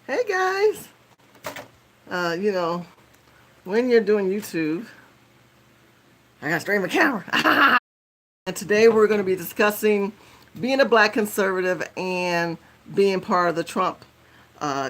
Hey guys, you know, when you're doing YouTube, I gotta straighten my camera. And today we're going to be discussing being a black conservative and being part of the Trump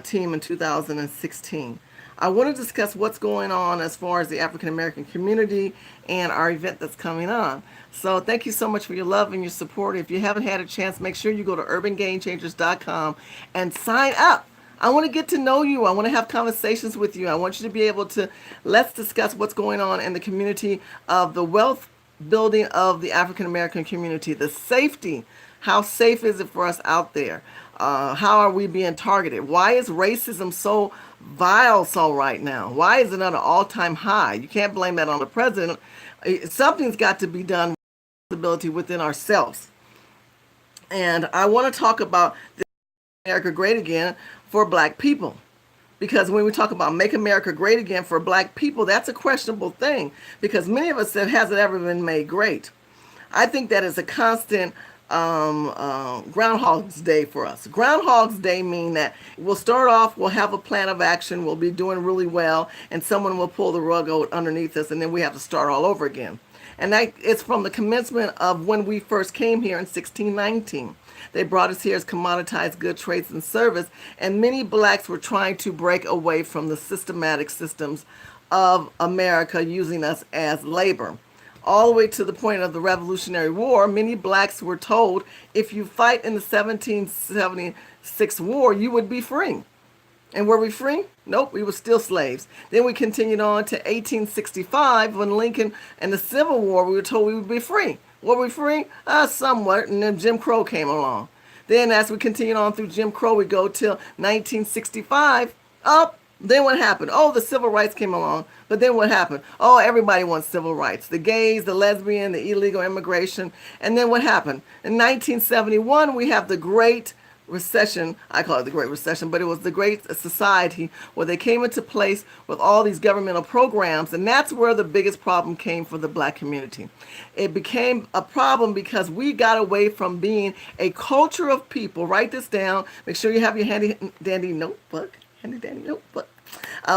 team in 2016. I want to discuss what's going on as far as the African American community and our event that's coming on. So thank you so much for your love and your support. If you haven't had a chance, make sure you go to urbangamechangers.com and sign up. I want to get to know you. I want to have conversations with you. I want you to be able to let's discuss what's going on in the community of the wealth building of the African American community, the safety. How safe is it for us out there? How are we being targeted? Why is racism so vile so right now? Why is it at an all-time high? You can't blame that on the president. Something's got to be done with responsibility within ourselves. And I want to talk about the America Great Again for black people. Because when we talk about make America great again for black people, that's a questionable thing because many of us said, has it ever been made great? I think that is a constant Groundhog's Day for us. Groundhog's Day mean that we'll start off, we'll have a plan of action, we'll be doing really well, and someone will pull the rug out underneath us, and then we have to start all over again. And that it's from the commencement of when we first came here in 1619. They brought us here as commoditized goods, trades, and service, and many blacks were trying to break away from the systematic systems of America using us as labor. All the way to the point of the Revolutionary War, many blacks were told if you fight in the 1776 war, you would be free. And were we free? Nope, we were still slaves. Then we continued on to 1865 when Lincoln and the Civil War, we were told we would be free. Were we free? Somewhat, and then Jim Crow came along. Then as we continued on through Jim Crow, we go till 1965. Then what happened? Oh, the civil rights came along. But then what happened? Oh, everybody wants civil rights. The gays, the lesbian, the illegal immigration. And then what happened? In 1971, we have the Great Recession. I call it the Great Recession, but it was the Great Society where they came into place with all these governmental programs. And that's where the biggest problem came for the black community. It became a problem because we got away from being a culture of people. Write this down. Make sure you have your handy dandy notebook.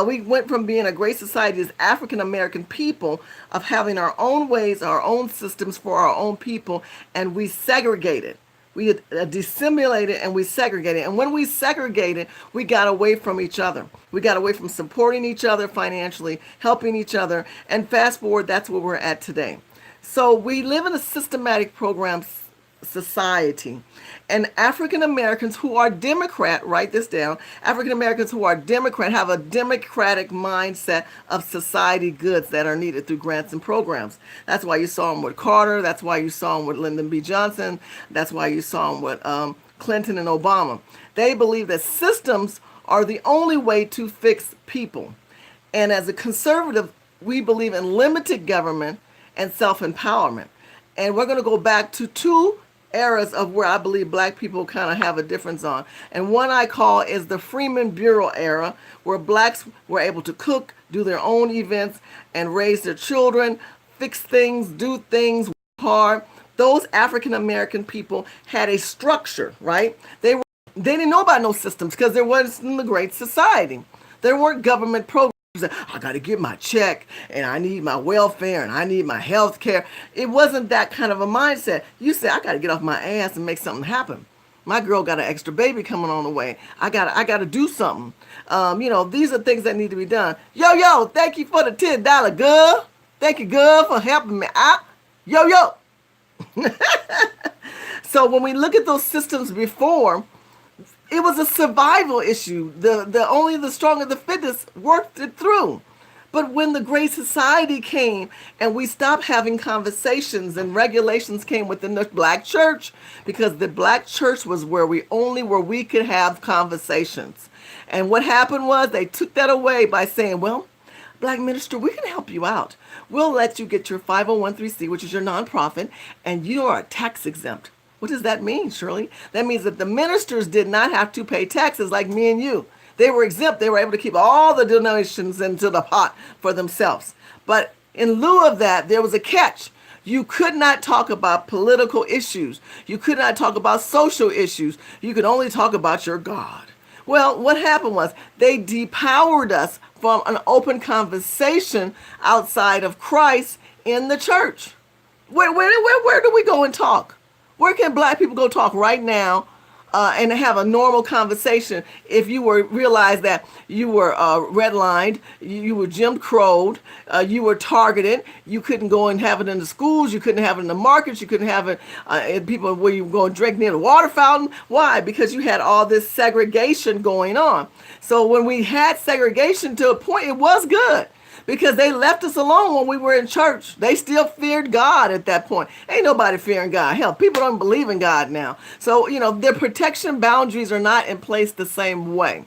We went from being a great society as African American people of having our own ways, our own systems for our own people, and we segregated. We dissimulated and we segregated. And when we segregated, we got away from each other. We got away from supporting each other financially, helping each other. And fast forward, that's where we're at today. So we live in a systematic program society. And African Americans who are Democrat, write this down, African Americans who are Democrat have a democratic mindset of society goods that are needed through grants and programs. That's why you saw them with Carter. That's why you saw them with Lyndon B. Johnson. That's why you saw them with Clinton and Obama. They believe that systems are the only way to fix people. And as a conservative, we believe in limited government and self-empowerment. And we're going to go back to two eras of where I believe black people kind of have a difference on. And one I call is the Freeman Bureau era, where blacks were able to cook, do their own events, and raise their children, fix things, do things, work hard. Those African American people had a structure, right? They didn't know about no systems because there wasn't the Great Society. There weren't government programs. I got to get my check and I need my welfare and I need my health care. It wasn't that kind of a mindset. You say, I got to get off my ass and make something happen. My girl got an extra baby coming on the way. I got to do something. These are things that need to be done. Yo, thank you for the $10, girl. Thank you, girl, for helping me out. Yo. So when we look at those systems before, it was a survival issue. The only the strong and the fittest worked it through. But when the Great Society came and we stopped having conversations and regulations came within the black church, because the black church was where we could have conversations. And what happened was they took that away by saying, well, black minister, we can help you out. We'll let you get your 501(c), which is your nonprofit, and you are tax exempt. What does that mean, Shirley? That means that the ministers did not have to pay taxes like me and you. They were exempt. They were able to keep all the donations into the pot for themselves. But in lieu of that, there was a catch. You could not talk about political issues. You could not talk about social issues. You could only talk about your God. Well, what happened was they depowered us from an open conversation outside of Christ in the church. Where do we go and talk? Where can black people go talk right now and have a normal conversation if you were realize that you were redlined, you were Jim Crowed, you were targeted, you couldn't go and have it in the schools, you couldn't have it in the markets, you couldn't have it in people where you go and drink near the water fountain. Why? Because you had all this segregation going on. So when we had segregation to a point, it was good, because they left us alone when we were in church. They still feared God at that point. Ain't nobody fearing God. Hell, people don't believe in God now. So, their protection boundaries are not in place the same way.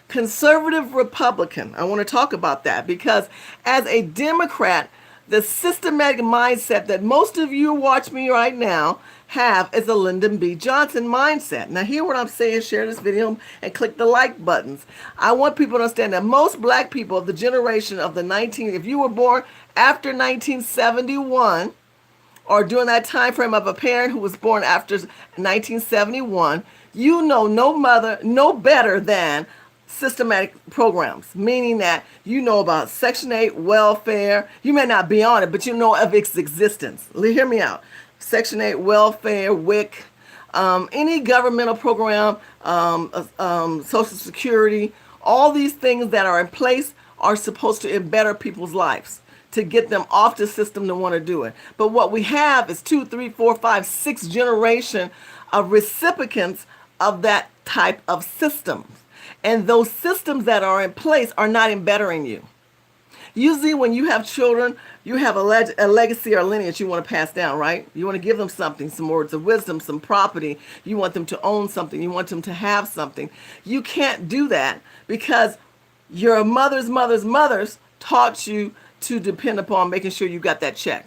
Conservative Republican, I want to talk about that, because as a Democrat, the systematic mindset that most of you watch me right now have is a Lyndon B. Johnson mindset. Now, hear what I'm saying, share this video, and click the like buttons. I want people to understand that most black people of the generation of if you were born after 1971, or during that time frame of a parent who was born after 1971, you know no better than systematic programs, meaning that you know about Section 8 welfare. You may not be on it, but you know of its existence. Hear me out. Section 8 welfare, WIC, any governmental program, Social Security, all these things that are in place are supposed to better people's lives, to get them off the system to want to do it. But what we have is 2, 3, 4, 5, 6 generation of recipients of that type of systems. And those systems that are in place are not in bettering you. Usually when you have children, you have a legacy or lineage you want to pass down, right? You want to give them something, some words of wisdom, some property. You want them to own something. You want them to have something. You can't do that because your mothers taught you to depend upon making sure you got that check,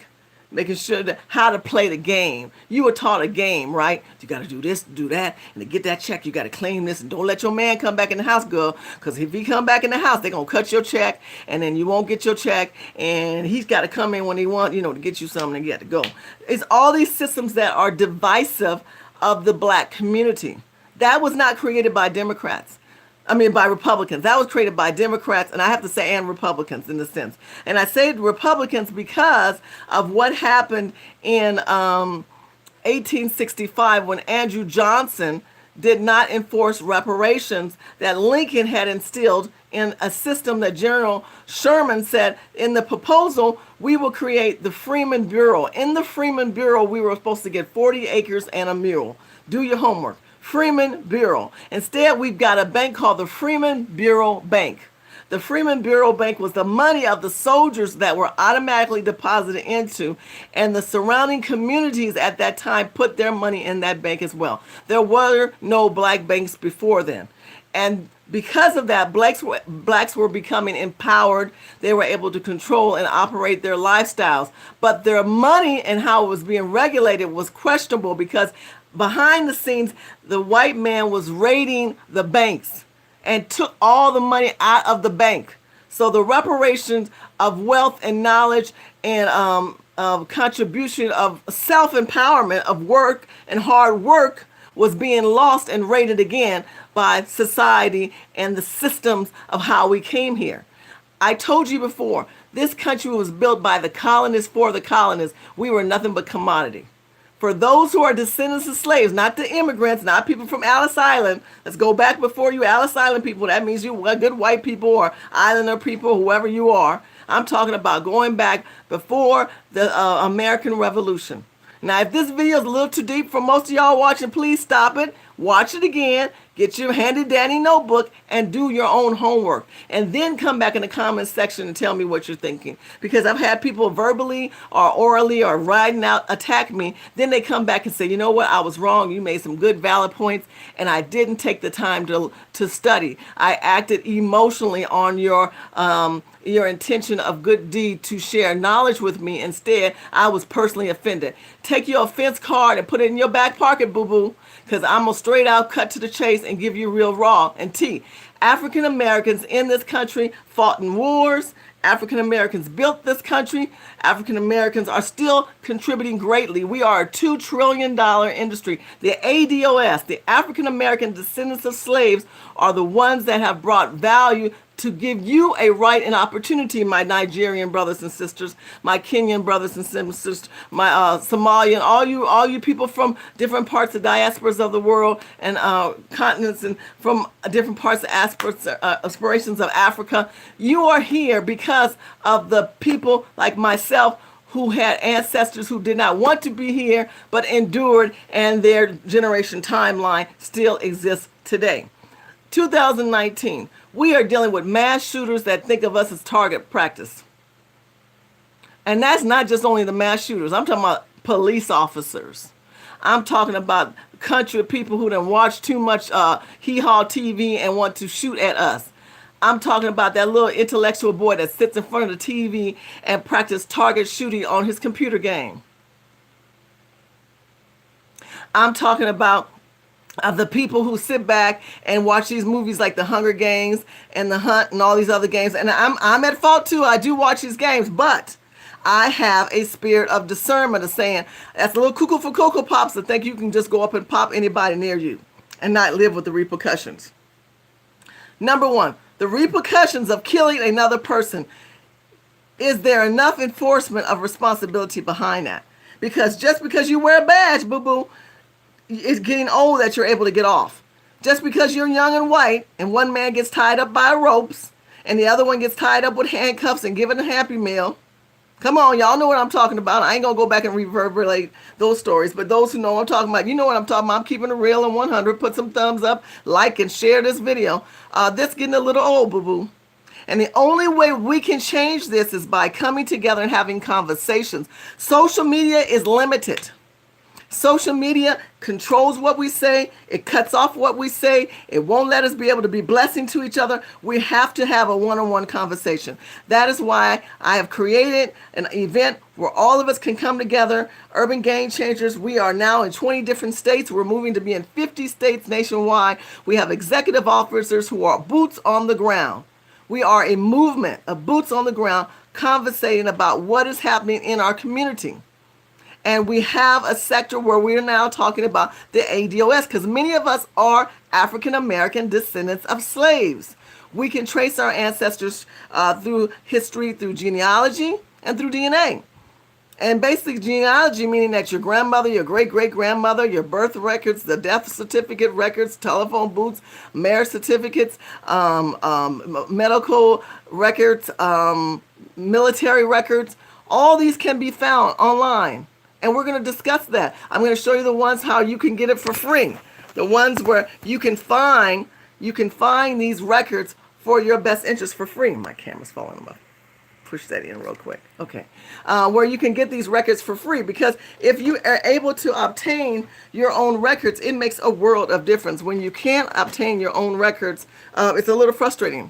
making sure that how to play the game. You were taught a game, right? You got to do this, do that, and to get that check, you got to claim this, and don't let your man come back in the house, girl, because if he come back in the house, they're going to cut your check, and then you won't get your check, and he's got to come in when he wants, to get you something, and you got to go. It's all these systems that are divisive of the black community. That was not created by Democrats. By Republicans. That was created by Democrats, and I have to say, and Republicans in the sense. And I say Republicans because of what happened in 1865 when Andrew Johnson did not enforce reparations that Lincoln had instilled in a system that General Sherman said in the proposal, we will create the Freeman Bureau. In the Freeman Bureau, we were supposed to get 40 acres and a mule. Do your homework. Freeman Bureau. Instead, we've got a bank called the Freeman Bureau Bank. The Freeman Bureau Bank was the money of the soldiers that were automatically deposited into, and the surrounding communities at that time put their money in that bank as well. There were no black banks before then. And because of that, blacks were becoming empowered. They were able to control and operate their lifestyles. But their money and how it was being regulated was questionable because behind the scenes, the white man was raiding the banks and took all the money out of the bank. So the reparations of wealth and knowledge and contribution of self-empowerment of work and hard work was being lost and raided again by society and the systems of how we came here. I told you before, this country was built by the colonists for the colonists. We were nothing but commodity. For those who are descendants of slaves, not the immigrants, not people from Ellis Island. Let's go back before you Ellis Island people. That means you good white people or Islander people, whoever you are. I'm talking about going back before the American Revolution. Now, if this video is a little too deep for most of y'all watching, please stop it. Watch it again. Get your handy dandy notebook and do your own homework. And then come back in the comment section and tell me what you're thinking. Because I've had people verbally or orally or writing out attack me. Then they come back and say, you know what? I was wrong. You made some good valid points. And I didn't take the time to study. I acted emotionally on your intention of good deed to share knowledge with me. Instead, I was personally offended. Take your offense card and put it in your back pocket, boo-boo. Because I'm going to straight out cut to the chase and give you real raw and tea. African Americans in this country fought in wars. African Americans built this country. African Americans are still contributing greatly. We are a $2 trillion industry. The ADOS, the African American descendants of slaves, are the ones that have brought value to give you a right and opportunity, my Nigerian brothers and sisters, my Kenyan brothers and sisters, my Somalian, all you people from different parts of diasporas of the world and continents and from different parts of aspirations of Africa. You are here because of the people like myself who had ancestors who did not want to be here but endured, and their generation timeline still exists today. 2019, we are dealing with mass shooters that think of us as target practice. And that's not just only the mass shooters. I'm talking about police officers. I'm talking about country people who done watch too much hee-haw TV and want to shoot at us. I'm talking about that little intellectual boy that sits in front of the TV and practice target shooting on his computer game. I'm talking about the people who sit back and watch these movies like The Hunger Games and The Hunt and all these other games. And I'm at fault too. I do watch these games, but I have a spirit of discernment of saying that's a little cuckoo for Cocoa Pops to think you can just go up and pop anybody near you and not live with the repercussions. Number one, the repercussions of killing another person. Is there enough enforcement of responsibility behind that? Because just because you wear a badge, boo-boo, it's getting old that you're able to get off. Just because you're young and white and one man gets tied up by ropes and the other one gets tied up with handcuffs and given a Happy Meal. Come on, y'all know what I'm talking about. I ain't going to go back and reverberate those stories, but those who know what I'm talking about, you know what I'm talking about. I'm keeping it real and 100. Put some thumbs up, like, and share this video. This getting a little old, boo-boo. And the only way we can change this is by coming together and having conversations. Social media is limited. Social media controls what we say. It cuts off what we say. It won't let us be able to be blessing to each other. We have to have a one-on-one conversation. That is why I have created an event where all of us can come together. Urban Game Changers. We are now in 20 different states. We're moving to be in 50 states nationwide. We have executive officers who are boots on the ground. We are a movement of boots on the ground conversating about what is happening in our community. And we have a sector where we are now talking about the ADOS, because many of us are African American descendants of slaves. We can trace our ancestors through history, through genealogy, and through DNA. And basically genealogy meaning that your grandmother, your great-great-grandmother, your birth records, the death certificate records, telephone booths, marriage certificates, medical records, military records, all these can be found online. And we're going to discuss that. I'm going to show you the ones how you can get it for free. The ones where you can find these records for your best interest for free. My camera's falling off. Push that in real quick. Okay. Where you can get these records for free, because if you are able to obtain your own records, it makes a world of difference. When you can't obtain your own records, it's a little frustrating,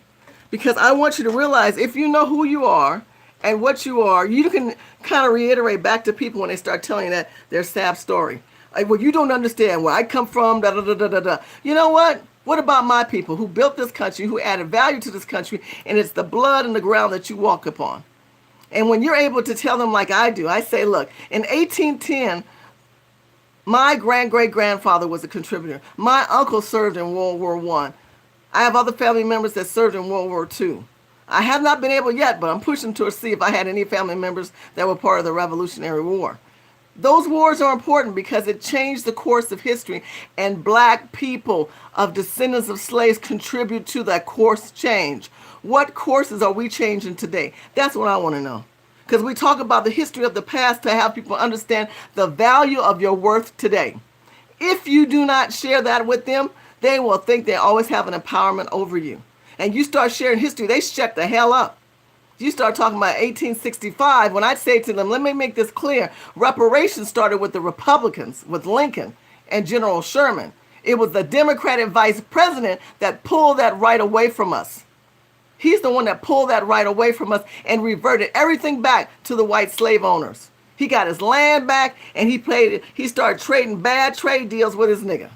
because I want you to realize if you know who you are and what you are, you can kind of reiterate back to people when they start telling that their sad story. Like, well, you don't understand where I come from, da da da da da da. You know what? What about my people who built this country, who added value to this country, and it's the blood and the ground that you walk upon? And when you're able to tell them like I do, I say, look, in 1810, my great-great-grandfather was a contributor. My uncle served in World War I. I have other family members that served in World War II. I have not been able yet, but I'm pushing to see if I had any family members that were part of the Revolutionary War. Those wars are important because it changed the course of history, and black people of descendants of slaves contribute to that course change. What courses are we changing today? That's what I want to know. Because we talk about the history of the past to have people understand the value of your worth today. If you do not share that with them, they will think they always have an empowerment over you. And you start sharing history, they shut the hell up. You start talking about 1865, when I say to them, let me make this clear, reparations started with the Republicans, with Lincoln and General Sherman. It was the Democratic vice president that pulled that right away from us. He's the one that pulled that right away from us and reverted everything back to the white slave owners. He got his land back, and he started trading bad trade deals with his nigga.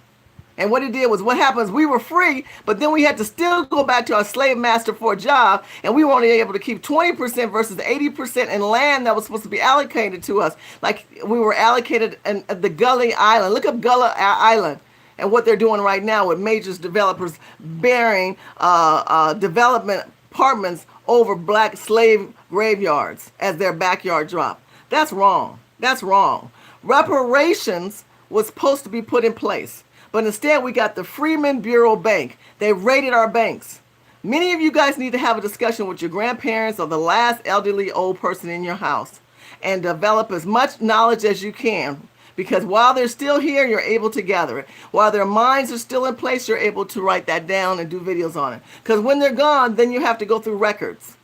And what he did was, what happens, we were free, but then we had to still go back to our slave master for a job, and we were only able to keep 20% versus 80% in land that was supposed to be allocated to us. Like we were allocated in the Gully Island. Look up Gully Island and what they're doing right now with major developers bearing development apartments over black slave graveyards as their backyard drop. That's wrong. That's wrong. Reparations was supposed to be put in place. But instead, we got the Freeman Bureau Bank. They raided our banks. Many of you guys need to have a discussion with your grandparents or the last elderly old person in your house and develop as much knowledge as you can. Because while they're still here, you're able to gather it. While their minds are still in place, you're able to write that down and do videos on it. Because when they're gone, then you have to go through records.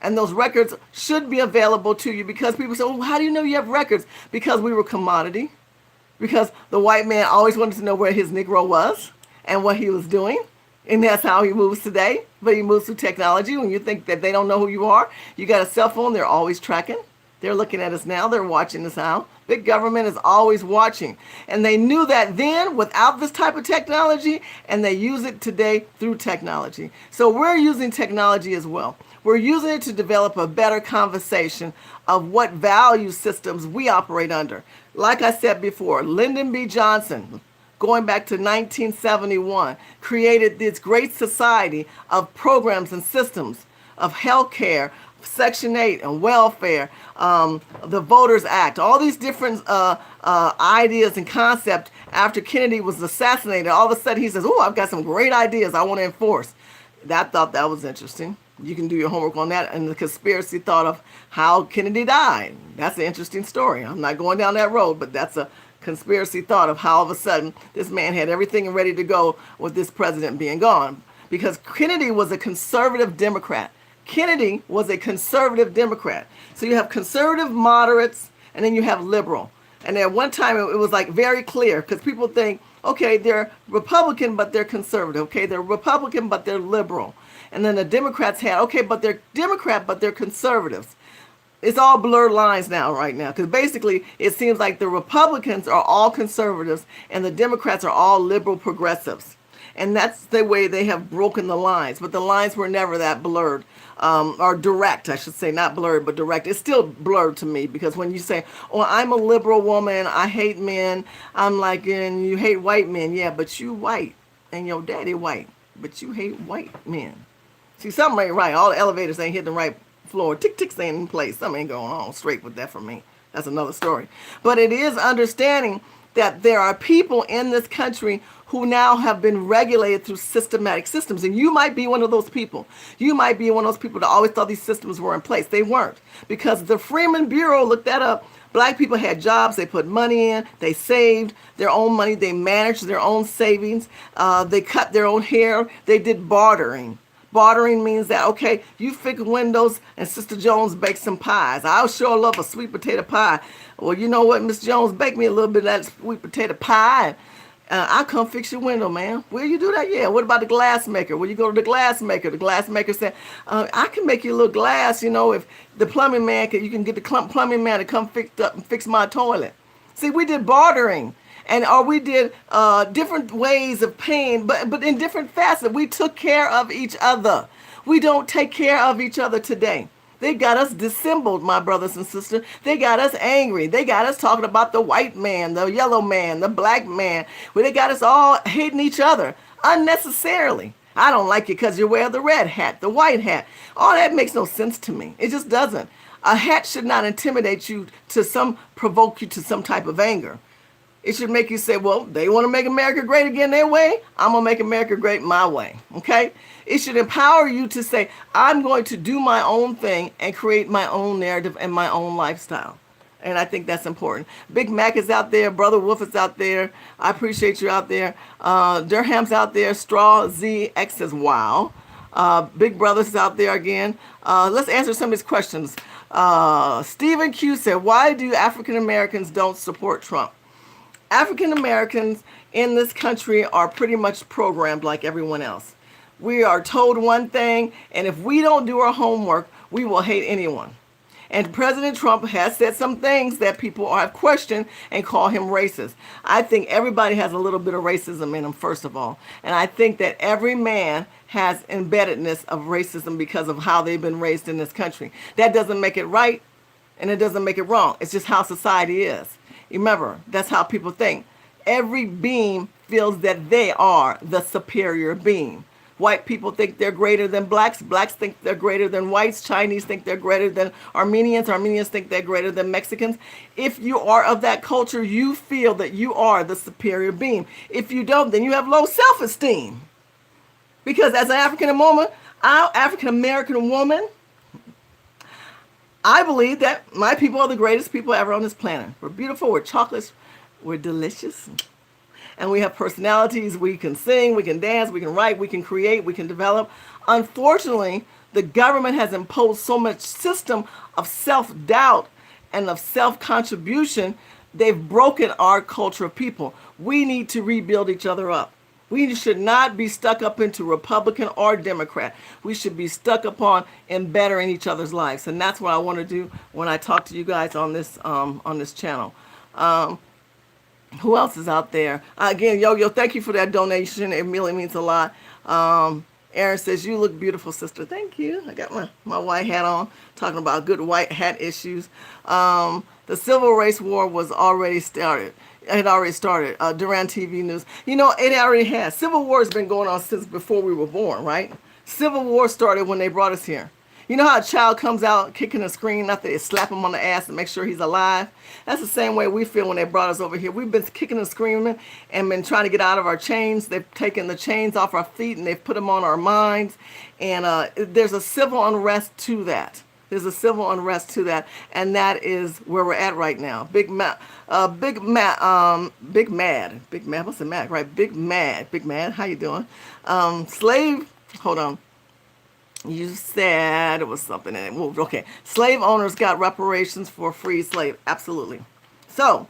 And those records should be available to you because people say, well, how do you know you have records? Because we were commodity. Because the white man always wanted to know where his Negro was and what he was doing. And that's how he moves today. But he moves through technology. When you think that they don't know who you are, you got a cell phone, they're always tracking. They're looking at us now. They're watching us now. Big government is always watching. And they knew that then without this type of technology, and they use it today through technology. So we're using technology as well. We're using it to develop a better conversation of what value systems we operate under. Like I said before, Lyndon B. Johnson, going back to 1971, created this great society of programs and systems of healthcare, Section 8 and welfare, the Voters Act, all these different ideas and concepts. After Kennedy was assassinated, all of a sudden he says, oh, I've got some great ideas I want to enforce. I thought that was interesting. You can do your homework on that. And the conspiracy thought of how Kennedy died. That's an interesting story. I'm not going down that road, but that's a conspiracy thought of how all of a sudden this man had everything ready to go with this president being gone. Because Kennedy was a conservative Democrat. Kennedy was a conservative Democrat. So you have conservative moderates, and then you have liberal. And at one time, it was like very clear because people think, okay, they're Republican, but they're conservative. Okay, they're Republican, but they're liberal. And then the Democrats had, okay, but they're Democrat, but they're conservatives. It's all blurred lines now, right now, because basically it seems like the Republicans are all conservatives and the Democrats are all liberal progressives. And that's the way they have broken the lines. But the lines were never that blurred, or direct, I should say, not blurred, but direct. It's still blurred to me because when you say, oh, I'm a liberal woman, I hate men, I'm like, and you hate white men. Yeah, but you white and your daddy white, but you hate white men. See, something ain't right. All the elevators ain't hitting the right floor. Tick-ticks ain't in place. Something ain't going on straight with that for me. That's another story. But it is understanding that there are people in this country who now have been regulated through systematic systems. And you might be one of those people. You might be one of those people that always thought these systems were in place. They weren't. Because the Freeman Bureau looked that up. Black people had jobs. They put money in. They saved their own money. They managed their own savings. They cut their own hair. They did bartering. Bartering means that, okay, you fix windows and Sister Jones bakes some pies. I'll sure love a sweet potato pie. Well, you know what, Miss Jones, bake me a little bit of that sweet potato pie. I'll come fix your window, man. Will you do that? Yeah. What about the glass maker? Will you go to the glass maker said, I can make you a little glass, you know, if the plumbing man, you can get the plumbing man to come fix my toilet. See, we did bartering. Or we did different ways of paying, but in different facets. We took care of each other. We don't take care of each other today. They got us dissembled, my brothers and sisters. They got us angry. They got us talking about the white man, the yellow man, the black man. Well, they got us all hating each other unnecessarily. I don't like you because you wear the red hat, the white hat. All that makes no sense to me. It just doesn't. A hat should not intimidate you provoke you to some type of anger. It should make you say, well, they want to make America great again their way. I'm going to make America great my way. Okay? It should empower you to say, I'm going to do my own thing and create my own narrative and my own lifestyle. And I think that's important. Big Mac is out there. Brother Wolf is out there. I appreciate you out there. Durham's out there. Straw ZX says, wow. Big Brother's out there again. Let's answer some of these questions. Stephen Q said, why do African Americans don't support Trump? African Americans in this country are pretty much programmed like everyone else. We are told one thing, and if we don't do our homework, we will hate anyone. And President Trump has said some things that people have questioned and call him racist. I think everybody has a little bit of racism in them, first of all. And I think that every man has embeddedness of racism because of how they've been raised in this country. That doesn't make it right and it doesn't make it wrong. It's just how society is. Remember, that's how people think. Every being feels that they are the superior being. White people think they're greater than blacks. Blacks think they're greater than whites. Chinese think they're greater than Armenians. Armenians think they're greater than Mexicans. If you are of that culture, you feel that you are the superior being. If you don't, then you have low self-esteem. Because as an African American woman, I believe that my people are the greatest people ever on this planet. We're beautiful, we're chocolates, we're delicious. And we have personalities. We can sing, we can dance, we can write, we can create, we can develop. Unfortunately, the government has imposed so much system of self-doubt and of self-contribution, they've broken our culture of people. We need to rebuild each other up. We should not be stuck up into Republican or Democrat. We should be stuck upon in bettering each other's lives. And that's what I want to do when I talk to you guys on this channel. Who else is out there? Again, Yo, thank you for that donation. It really means a lot. Aaron says, you look beautiful, sister. Thank you. I got my white hat on, talking about good white hat issues. The civil rights war was already started. It had already started. Duran TV News. You know, it already has. Civil war has been going on since before we were born, right? Civil war started when they brought us here. You know how a child comes out kicking and screaming after they slap him on the ass to make sure he's alive? That's the same way we feel when they brought us over here. We've been kicking and screaming and been trying to get out of our chains. They've taken the chains off our feet and they've put them on our minds. And there's a civil unrest to that. There's a civil unrest to that, and that is where we're at right now. Big Mad. What's the Mac, right? Big Mad. How you doing? Hold on. You said it was something and it moved. Okay. Slave owners got reparations for free slave. Absolutely. So,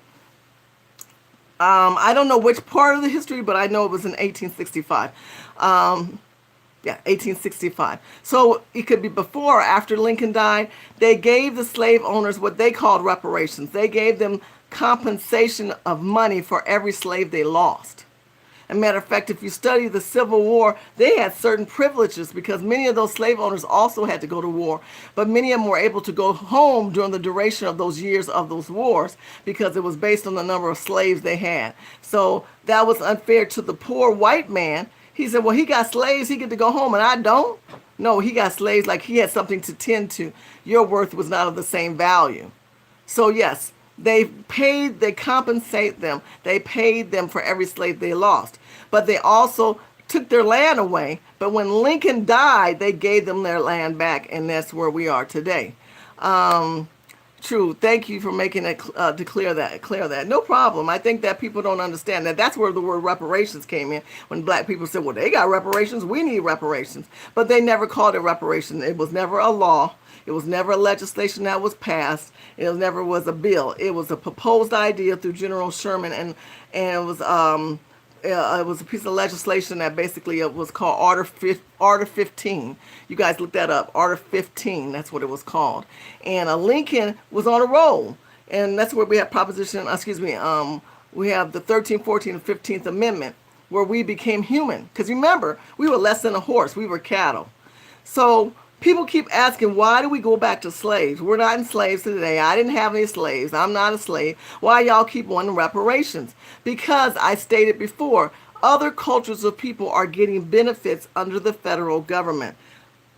I don't know which part of the history, but I know it was in 1865. 1865. So it could be before or after Lincoln died. They gave the slave owners what they called reparations. They gave them compensation of money for every slave they lost. As a matter of fact, if you study the Civil War, they had certain privileges because many of those slave owners also had to go to war. But many of them were able to go home during the duration of those years of those wars because it was based on the number of slaves they had. So that was unfair to the poor white man. He said, well, he got slaves, he get to go home, and I don't. No, he got slaves like he had something to tend to. Your worth was not of the same value. So yes, they compensate them. They paid them for every slave they lost. But they also took their land away. But when Lincoln died, they gave them their land back, and that's where we are today. True. Thank you for making it clear that. No problem. I think that people don't understand that. That's where the word reparations came in. When black people said, well, they got reparations, we need reparations. But they never called it reparations. It was never a law. It was never a legislation that was passed. It never was a bill. It was a proposed idea through General Sherman, and it was a piece of legislation that basically it was called Order 15. You guys look that up. Order 15. That's what it was called. And Lincoln was on a roll, and that's where we have we have the 13th, 14th, and 15th Amendment, where we became human. Because remember, we were less than a horse. We were cattle. So people keep asking, why do we go back to slaves? We're not enslaved today. I didn't have any slaves. I'm not a slave. Why y'all keep wanting reparations? Because I stated before, other cultures of people are getting benefits under the federal government,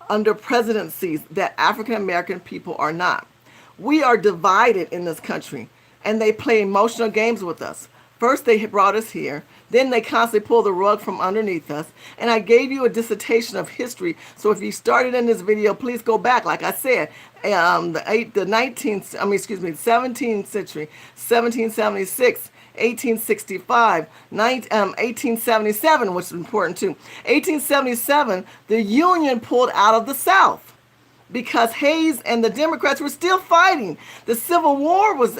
under presidencies that African American people are not. We are divided in this country, and they play emotional games with us. First, they brought us here. Then they constantly pull the rug from underneath us. And I gave you a dissertation of history. So if you started in this video, please go back. Like I said, the 17th century, 1776, 1865, 1877, which is important too. 1877, the Union pulled out of the South, because Hayes and the Democrats were still fighting. The Civil War was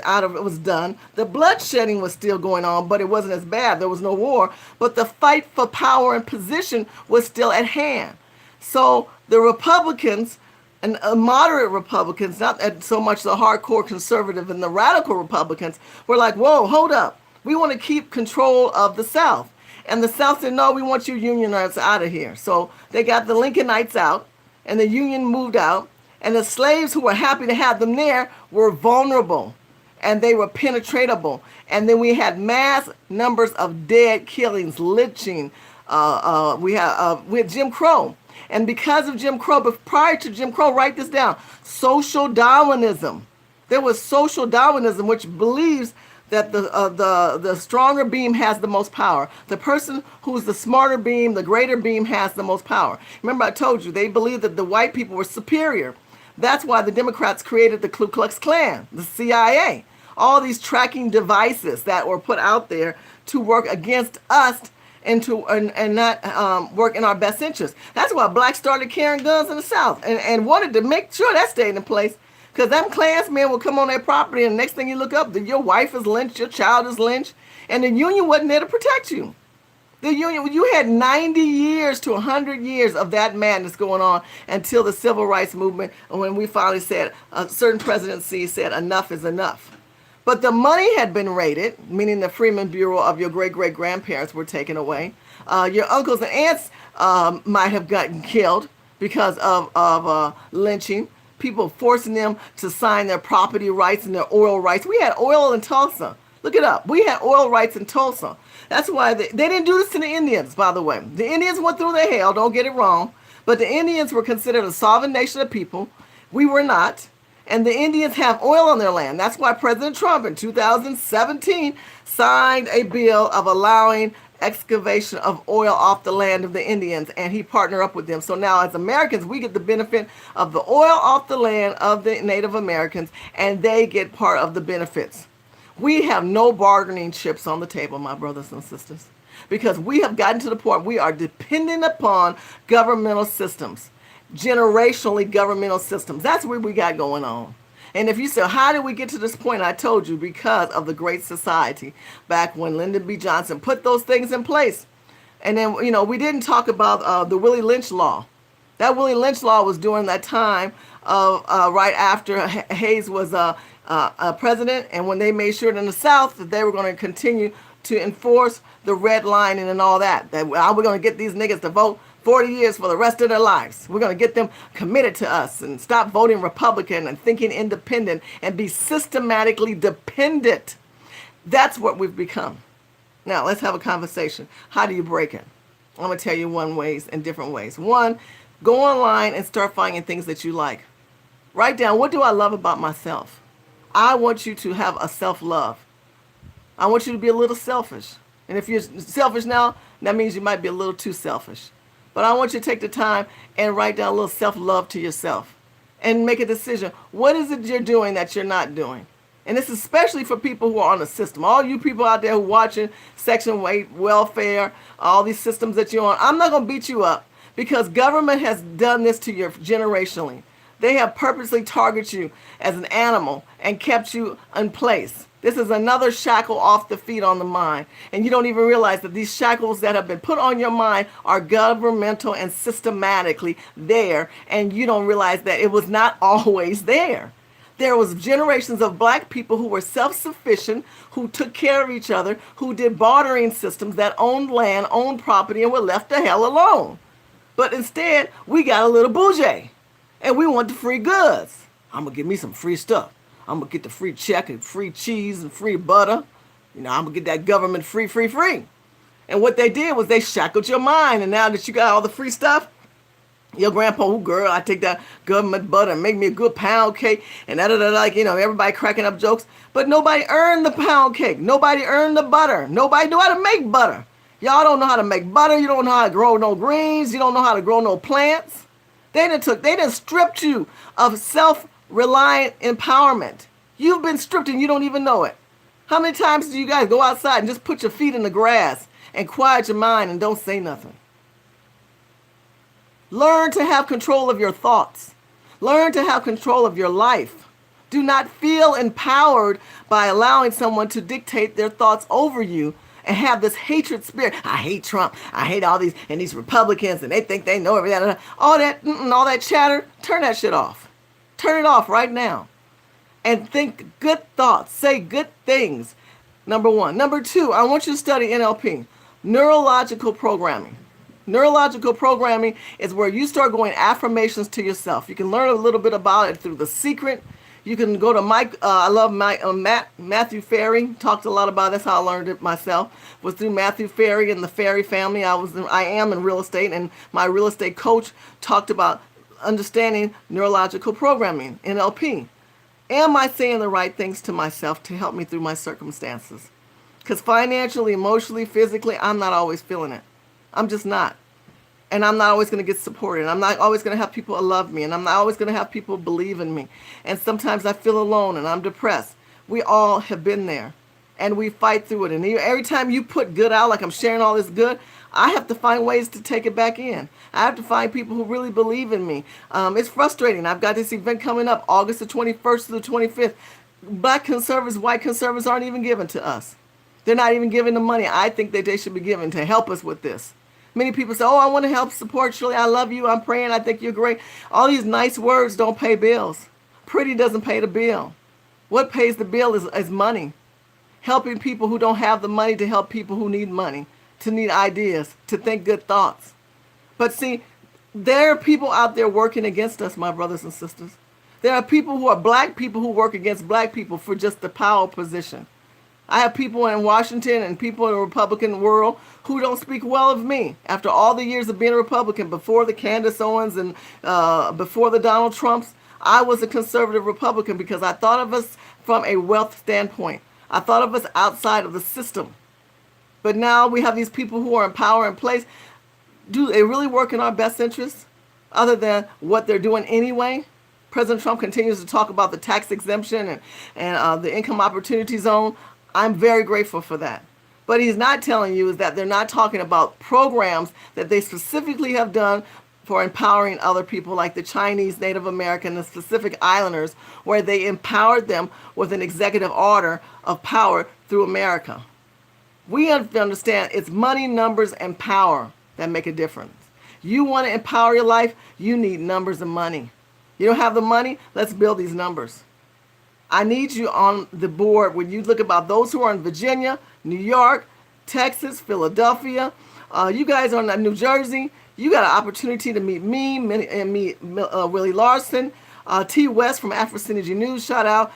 done. The bloodshedding was still going on, but it wasn't as bad. There was no war, but the fight for power and position was still at hand. So the Republicans And moderate Republicans, not so much the hardcore conservative and the radical Republicans, were like, whoa, hold up. We want to keep control of the South. And the South said, no, we want you Unionites out of here. So they got the Lincolnites out, and the Union moved out. And the slaves who were happy to have them there were vulnerable, and they were penetratable. And then we had mass numbers of dead killings, lynching. We had Jim Crow. And because of Jim Crow, but prior to Jim Crow, write this down, social Darwinism. There was social Darwinism, which believes that the stronger beam has the most power. The person who's the smarter beam, the greater beam, has the most power. Remember, I told you, they believed that the white people were superior. That's why the Democrats created the Ku Klux Klan, the CIA, all these tracking devices that were put out there to work against us and not work in our best interest. That's why blacks started carrying guns in the South and wanted to make sure that stayed in place. Because them Klansmen will come on their property, and the next thing you look up, your wife is lynched, your child is lynched, and the Union wasn't there to protect you. The Union, you had 90 years to 100 years of that madness going on until the Civil Rights Movement, when we finally said, a certain presidency said enough is enough. But the money had been raided, meaning the Freeman Bureau of your great-great-grandparents were taken away. Your uncles and aunts might have gotten killed because of lynching. People forcing them to sign their property rights and their oil rights. We had oil in Tulsa. Look it up. We had oil rights in Tulsa. That's why they didn't do this to the Indians, by the way. The Indians went through their hell, don't get it wrong. But the Indians were considered a sovereign nation of people. We were not. And the Indians have oil on their land. That's why President Trump in 2017 signed a bill of allowing excavation of oil off the land of the Indians, and he partnered up with them. So now as Americans, we get the benefit of the oil off the land of the Native Americans, and they get part of the benefits. We have no bargaining chips on the table, my brothers and sisters, because we have gotten to the point we are dependent upon governmental systems, generationally governmental systems. That's what we got going on. And if you say, how did we get to this point? I told you, because of the Great Society, back when Lyndon B. Johnson put those things in place. And then, we didn't talk about the Willie Lynch law. That Willie Lynch law was during that time of right after Hayes was president, and when they made sure in the South that they were going to continue to enforce the redlining and all that we're going to get these niggas to vote 40 years for the rest of their lives. We're going to get them committed to us and stop voting Republican and thinking independent and be systematically dependent. That's what we've become. Now, let's have a conversation. How do you break it? I'm going to tell you in different ways. One, go online and start finding things that you like. Write down, what do I love about myself? I want you to have a self-love. I want you to be a little selfish. And if you're selfish now, that means you might be a little too selfish. But I want you to take the time and write down a little self-love to yourself and make a decision. What is it you're doing that you're not doing? And this is especially for people who are on the system. All you people out there who are watching Section 8, welfare, all these systems that you're on, I'm not going to beat you up because government has done this to you generationally. They have purposely targeted you as an animal and kept you in place. This is another shackle off the feet on the mind. And you don't even realize that these shackles that have been put on your mind are governmental and systematically there. And you don't realize that it was not always there. There was generations of black people who were self-sufficient, who took care of each other, who did bartering systems that owned land, owned property, and were left the hell alone. But instead, we got a little bougie. And we want the free goods. I'm going to get me some free stuff. I'm going to get the free check and free cheese and free butter. I'm going to get that government free. And what they did was they shackled your mind. And now that you got all the free stuff, your grandpa, oh girl, I take that government butter and make me a good pound cake. And everybody cracking up jokes. But nobody earned the pound cake. Nobody earned the butter. Nobody knew how to make butter. Y'all don't know how to make butter. You don't know how to grow no greens. You don't know how to grow no plants. They done stripped you of self-reliant empowerment. You've been stripped and you don't even know it. How many times do you guys go outside and just put your feet in the grass and quiet your mind and don't say nothing? Learn to have control of your thoughts. Learn to have control of your life. Do not feel empowered by allowing someone to dictate their thoughts over you and have this hatred spirit. I hate Trump. I hate all these Republicans, and they think they know everything. All that chatter, turn that shit off. Turn it off right now. And think good thoughts. Say good things. Number one. Number two, I want you to study NLP, neurological programming. Neurological programming is where you start going affirmations to yourself. You can learn a little bit about it through The Secret. You can go to Matthew Ferry, talked a lot about it. That's how I learned it myself, was through Matthew Ferry and the Ferry family. I am in real estate, and my real estate coach talked about understanding neurological programming, NLP. Am I saying the right things to myself to help me through my circumstances? Because financially, emotionally, physically, I'm not always feeling it. I'm just not. And I'm not always going to get supported. I'm not always going to have people love me. And I'm not always going to have people believe in me. And sometimes I feel alone and I'm depressed. We all have been there. And we fight through it. And every time you put good out, like I'm sharing all this good, I have to find ways to take it back in. I have to find people who really believe in me. It's frustrating. I've got this event coming up, August the 21st to the 25th. Black conservatives, white conservatives aren't even given to us. They're not even given the money I think that they should be given to help us with this. Many people say, oh, I want to help support Shirley. I love you. I'm praying. I think you're great. All these nice words don't pay bills. Pretty doesn't pay the bill. What pays the bill is money. Helping people who don't have the money to help people who need money, to need ideas, to think good thoughts. But see, there are people out there working against us, my brothers and sisters. There are people who are black people who work against black people for just the power position. I have people in Washington and people in the Republican world who don't speak well of me. After all the years of being a Republican, before the Candace Owens and before the Donald Trumps, I was a conservative Republican because I thought of us from a wealth standpoint. I thought of us outside of the system. But now we have these people who are in power and place. Do they really work in our best interests other than what they're doing anyway? President Trump continues to talk about the tax exemption and the income opportunity zone. I'm very grateful for that. But he's not telling you is that they're not talking about programs that they specifically have done for empowering other people like the Chinese, Native American, and Pacific Islanders, where they empowered them with an executive order of power through America. We have to understand it's money, numbers, and power that make a difference. You want to empower your life, you need numbers and money. You don't have the money, let's build these numbers. I need you on the board when you look about those who are in Virginia, New York, Texas, Philadelphia. You guys are in New Jersey. You got an opportunity to meet me and meet Willie Larson, T. West from Afro Synergy News. Shout out.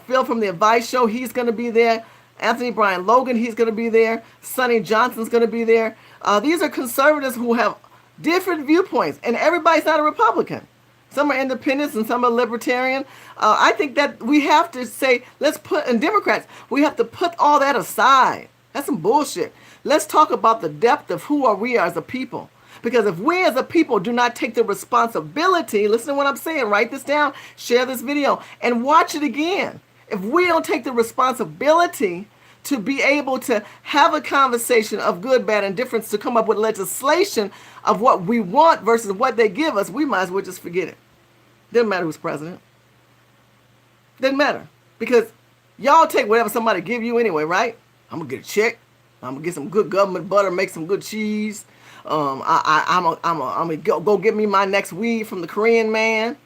Phil from the Advice Show. He's going to be there. Anthony Brian Logan. He's going to be there. Sonny Johnson's going to be there. These are conservatives who have different viewpoints, and everybody's not a Republican. Some are independents and some are libertarian. I think that we have to say, and Democrats, we have to put all that aside. That's some bullshit. Let's talk about the depth of who are we as a people. Because if we as a people do not take the responsibility, listen to what I'm saying, write this down, share this video, and watch it again. If we don't take the responsibility to be able to have a conversation of good, bad, and difference to come up with legislation of what we want versus what they give us, we might as well just forget it. Doesn't matter who's president. Doesn't matter. Because y'all take whatever somebody give you anyway, right? I'm going to get a check. I'm going to get some good government butter, make some good cheese. I'm going to go get me my next weed from the Korean man.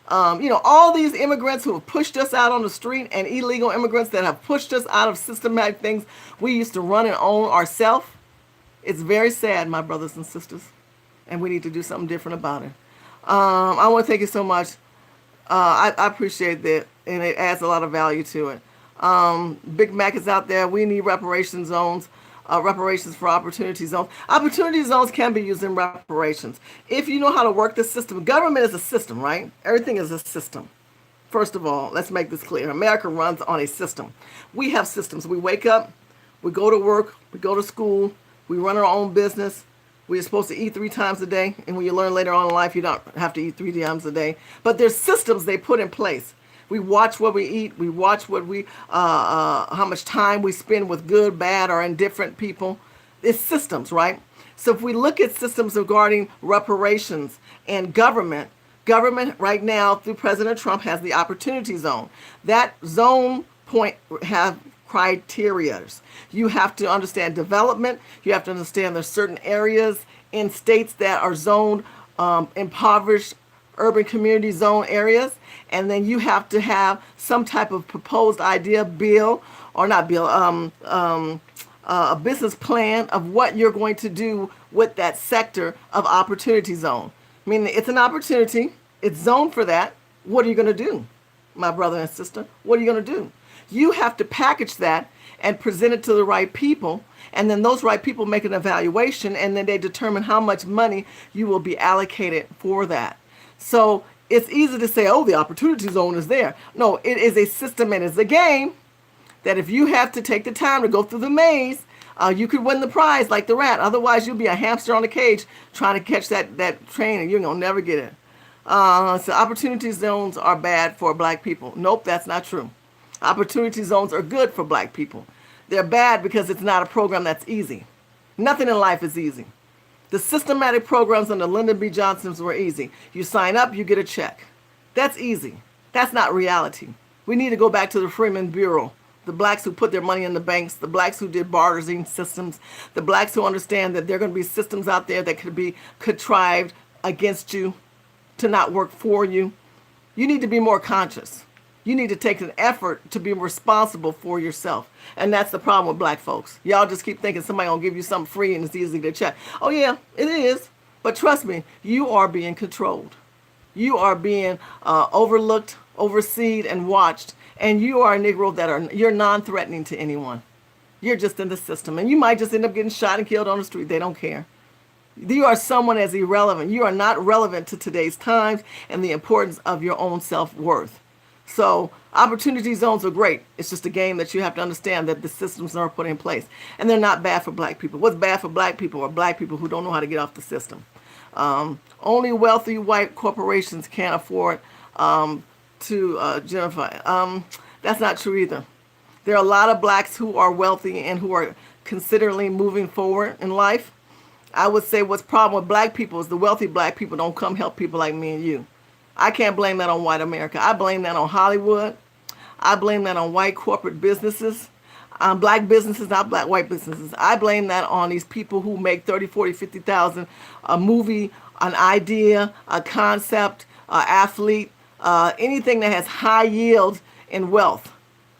All these immigrants who have pushed us out on the street and illegal immigrants that have pushed us out of systematic things we used to run and own ourselves. It's very sad, my brothers and sisters, and we need to do something different about it. I want to thank you so much. I appreciate that, and it adds a lot of value to it. Big Mac is out there. We need reparation zones. Reparations for opportunity zones. Opportunity zones can be used in reparations. If you know how to work the system, government is a system, right? Everything is a system. First of all, let's make this clear. America runs on a system. We have systems. We wake up, we go to work, we go to school, we run our own business. We're supposed to eat 3 times a day. And when you learn later on in life, you don't have to eat 3 times a day. But there's systems they put in place. We watch what we eat. We watch how much time we spend with good, bad, or indifferent people. It's systems, right? So if we look at systems regarding reparations and government right now through President Trump has the opportunity zone. That zone point have criteria. You have to understand development. You have to understand there's certain areas in states that are zoned impoverished urban community zone areas, and then you have to have some type of proposed idea, bill, or not bill, a business plan of what you're going to do with that sector of opportunity zone. I mean, it's an opportunity. It's zoned for that. What are you going to do, my brother and sister? What are you going to do? You have to package that and present it to the right people, and then those right people make an evaluation, and then they determine how much money you will be allocated for that. So it's easy to say, oh, the opportunity zone is there. No, it is a system and it's a game that if you have to take the time to go through the maze, you could win the prize like the rat. Otherwise, you'll be a hamster on a cage trying to catch that train, and you're going to never get it. So opportunity zones are bad for black people. Nope, that's not true. Opportunity zones are good for black people. They're bad because it's not a program that's easy. Nothing in life is easy. The systematic programs under Lyndon B. Johnson's were easy. You sign up, you get a check. That's easy. That's not reality. We need to go back to the Freeman Bureau. The blacks who put their money in the banks, the blacks who did bartering systems, the blacks who understand that there are going to be systems out there that could be contrived against you to not work for you. You need to be more conscious. You need to take an effort to be responsible for yourself. And that's the problem with black folks. Y'all just keep thinking somebody gonna give you something free and it's easy to check. Oh yeah, it is. But trust me, you are being controlled. You are being overlooked, overseen, and watched. And you are a Negro you're non-threatening to anyone. You're just in the system. And you might just end up getting shot and killed on the street. They don't care. You are someone as irrelevant. You are not relevant to today's times and the importance of your own self-worth. So opportunity zones are great. It's just a game that you have to understand that the systems are put in place. And they're not bad for black people. What's bad for black people are black people who don't know how to get off the system. Only wealthy white corporations can't afford to gentrify. That's not true either. There are a lot of blacks who are wealthy and who are considerably moving forward in life. I would say what's problem with black people is the wealthy black people don't come help people like me and you. I can't blame that on white America. I blame that on Hollywood. I blame that on white corporate businesses, black businesses, not black white businesses. I blame that on these people who make 30, 40, 50,000, a movie, an idea, a concept, an athlete, anything that has high yield in wealth,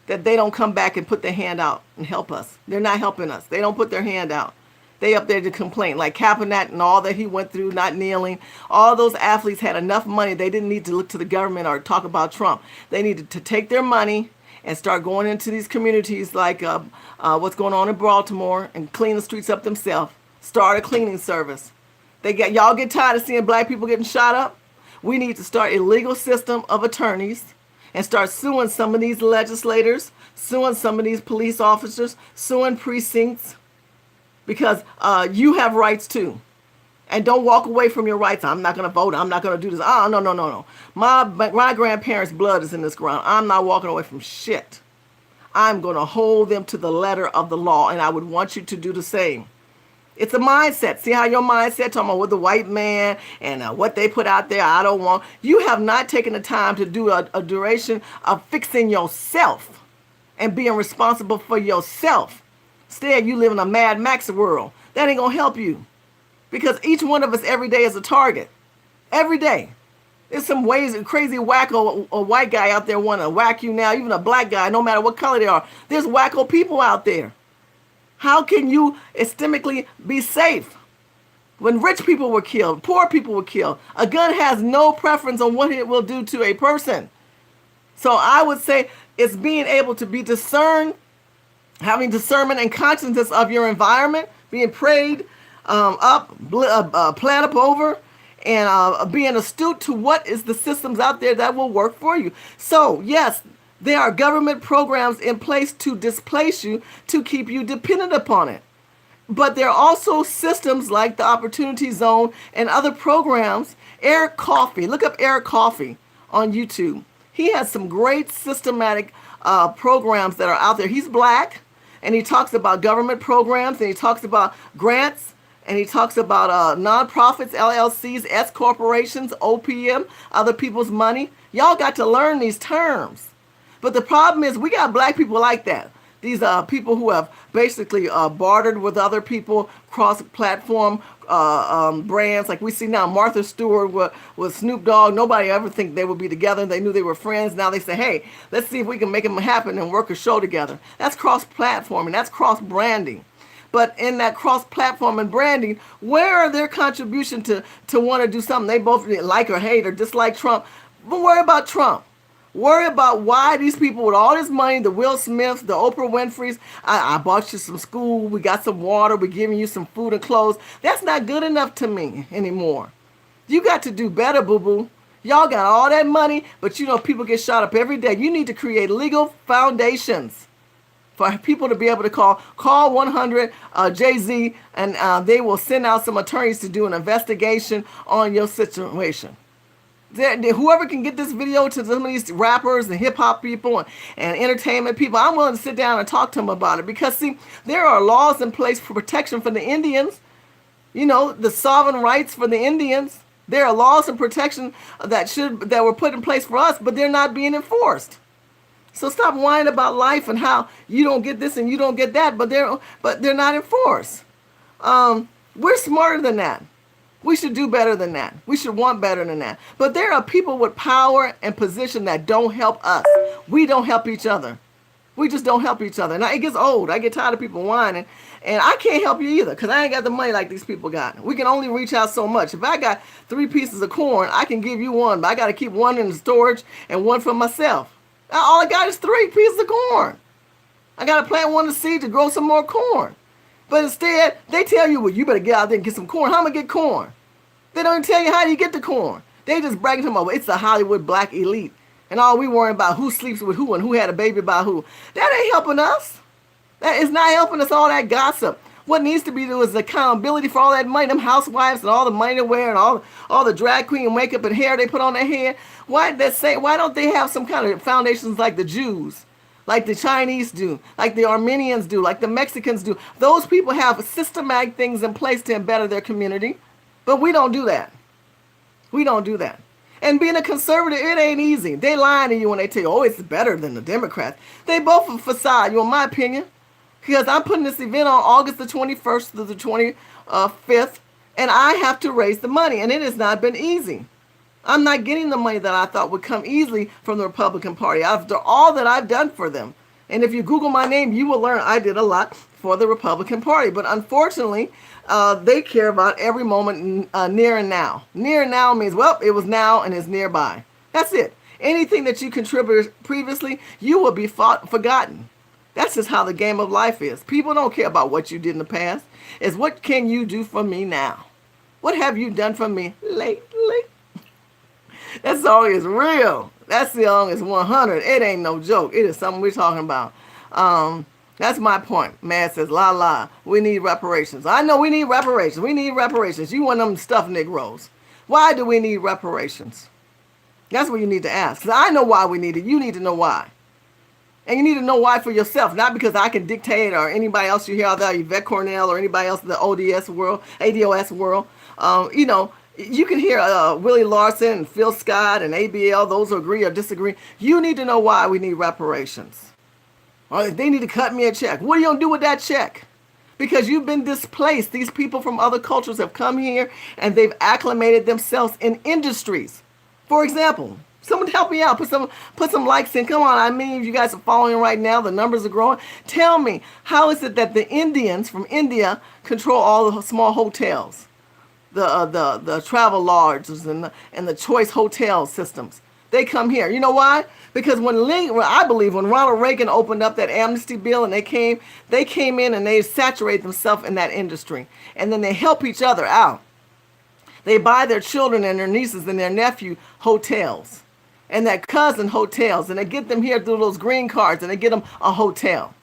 that they don't come back and put their hand out and help us. They're not helping us. They don't put their hand out. They up there to complain, like Kaepernick and all that he went through, not kneeling. All those athletes had enough money. They didn't need to look to the government or talk about Trump. They needed to take their money and start going into these communities like what's going on in Baltimore and clean the streets up themselves. Start a cleaning service. Y'all get tired of seeing black people getting shot up? We need to start a legal system of attorneys and start suing some of these legislators, suing some of these police officers, suing precincts. Because you have rights too. And don't walk away from your rights. I'm not going to vote. I'm not going to do this. Oh, no. My grandparents' blood is in this ground. I'm not walking away from shit. I'm going to hold them to the letter of the law. And I would want you to do the same. It's a mindset. See how your mindset, talking about with the white man and what they put out there, I don't want. You have not taken the time to do a duration of fixing yourself and being responsible for yourself. Instead, you live in a Mad Max world. That ain't going to help you. Because each one of us every day is a target. Every day. There's some ways, crazy wacko, a white guy out there want to whack you now, even a black guy, no matter what color they are. There's wacko people out there. How can you systemically be safe? When rich people were killed, poor people were killed, a gun has no preference on what it will do to a person. So I would say it's being able to be discerned, having discernment and consciousness of your environment, being prayed plan up over, and being astute to what is the systems out there that will work for you. So yes, there are government programs in place to displace you, to keep you dependent upon it. But there are also systems like the Opportunity Zone and other programs. Eric Coffey, look up Eric Coffey on YouTube. He has some great systematic programs that are out there. He's black. And he talks about government programs, and he talks about grants, and he talks about nonprofits, LLCs, S corporations, OPM, other people's money. Y'all got to learn these terms. But the problem is we got black people like that. these people who have basically bartered with other people, cross-platform brands. Like we see now Martha Stewart with Snoop Dogg. Nobody ever think they would be together. They knew they were friends. Now they say, hey, let's see if we can make them happen and work a show together. That's cross-platforming. That's cross-branding. But in that cross-platform and branding, where are their contribution to want to do something they both like or hate or dislike Trump? But worry about Trump. Worry about why these people with all this money, the Will Smiths, the Oprah Winfreys, I bought you some school, we got some water, we're giving you some food and clothes. That's not good enough to me anymore. You got to do better, boo-boo. Y'all got all that money, but you know people get shot up every day. You need to create legal foundations for people to be able to call 100 Jay-Z, and they will send out some attorneys to do an investigation on your situation. Whoever can get this video to some of these rappers and hip-hop people and entertainment people, I'm willing to sit down and talk to them about it. Because, see, there are laws in place for protection for the Indians. You know, the sovereign rights for the Indians. There are laws and protection that were put in place for us, but they're not being enforced. So stop whining about life and how you don't get this and you don't get that, but they're not enforced. We're smarter than that. We should do better than that. We should want better than that. But there are people with power and position that don't help us. We don't help each other. We just don't help each other. Now, it gets old. I get tired of people whining. And I can't help you either because I ain't got the money like these people got. We can only reach out so much. If I got 3 pieces of corn, I can give you one. But I got to keep one in storage and one for myself. All I got is 3 pieces of corn. I got to plant one of the seed to grow some more corn. But instead, they tell you, well, you better get out there and get some corn. How am I going to get corn? They don't even tell you how do you get the corn. They just bragging to them about it's the Hollywood black elite. And all we worrying about who sleeps with who and who had a baby by who. That ain't helping us. That is not helping us, all that gossip. What needs to be done is accountability for all that money, them housewives and all the money they wear and all the drag queen makeup and hair they put on their head. Why don't they have some kind of foundations like the Jews? Like the Chinese do, like the Armenians do, like the Mexicans do. Those people have systematic things in place to better their community. But we don't do that. We don't do that. And being a conservative, it ain't easy. They lying to you when they tell you, oh, it's better than the Democrats. They both a facade, in my opinion. Because I'm putting this event on August the 21st through the 25th, and I have to raise the money, and it has not been easy. I'm not getting the money that I thought would come easily from the Republican Party after all that I've done for them. And if you Google my name, you will learn I did a lot for the Republican Party. But unfortunately, they care about every moment near and now. Near and now means, well, it was now and it's nearby. That's it. Anything that you contributed previously, you will be forgotten. That's just how the game of life is. People don't care about what you did in the past. It's what can you do for me now? What have you done for me lately? That song is real. That song is 100. It ain't no joke. It is something we're talking about. That's my point. Man says, la la, we need reparations. I know we need reparations. We need reparations. You want them stuffed Negroes. Why do we need reparations? That's what you need to ask. Because I know why we need it. You need to know why. And you need to know why for yourself, not because I can dictate or anybody else you hear out there, Yvette Cornell or anybody else in the ODS world, ADOS world. You can hear Willie Larson and Phil Scott and ABL, those who agree or disagree. You need to know why we need reparations. Or they need to cut me a check. What are you going to do with that check? Because you've been displaced. These people from other cultures have come here and they've acclimated themselves in industries. For example, someone help me out. Put some likes in. Come on, I mean, you guys are following right now. The numbers are growing. Tell me, how is it that the Indians from India control all the small hotels, the travel lodges and the choice hotel systems? They come here. You know why? Because I believe when Ronald Reagan opened up that amnesty bill and they came in and they saturated themselves in that industry, and then they help each other out. They buy their children and their nieces and their nephew hotels and their cousin hotels, and they get them here through those green cards and they get them a hotel.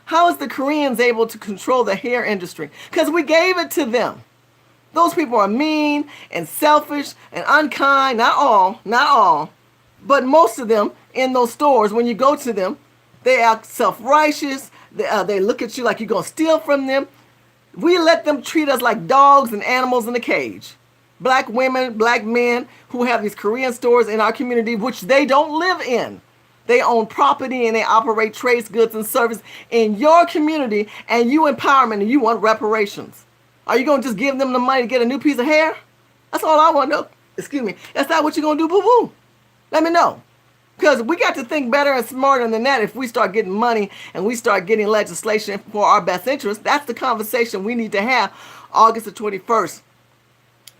How is the Koreans able to control the hair industry? Because we gave it to them. Those people are mean and selfish and unkind. Not all, but most of them in those stores, when you go to them, they act self-righteous. They look at you like you're going to steal from them. We let them treat us like dogs and animals in a cage. Black women, black men who have these Korean stores in our community, which they don't live in. They own property and they operate trades, goods, and service in your community, and you empowerment and you want reparations. Are you going to just give them the money to get a new piece of hair? That's all I want to know. Excuse me. That's not what you're going to do, boo-boo. Let me know. Because we got to think better and smarter than that if we start getting money and we start getting legislation for our best interest. That's the conversation we need to have August the 21st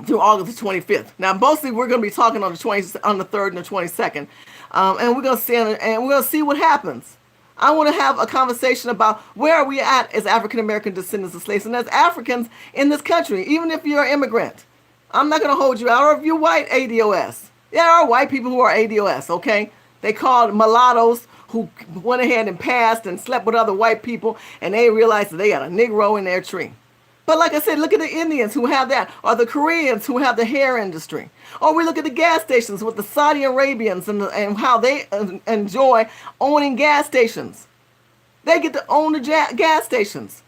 through August the 25th. Now, mostly we're going to be talking on the 3rd and the 22nd. And we're going to see what happens. I want to have a conversation about where are we at as African American descendants of slaves and as Africans in this country, even if you're an immigrant. I'm not going to hold you out, or if you're white, ADOS. There are white people who are ADOS, okay? They called mulattoes who went ahead and passed and slept with other white people, and they realized that they got a Negro in their tree. But like I said, look at the Indians who have that, or the Koreans who have the hair industry. Or we look at the gas stations with the Saudi Arabians and how they enjoy owning gas stations. They get to own the gas stations.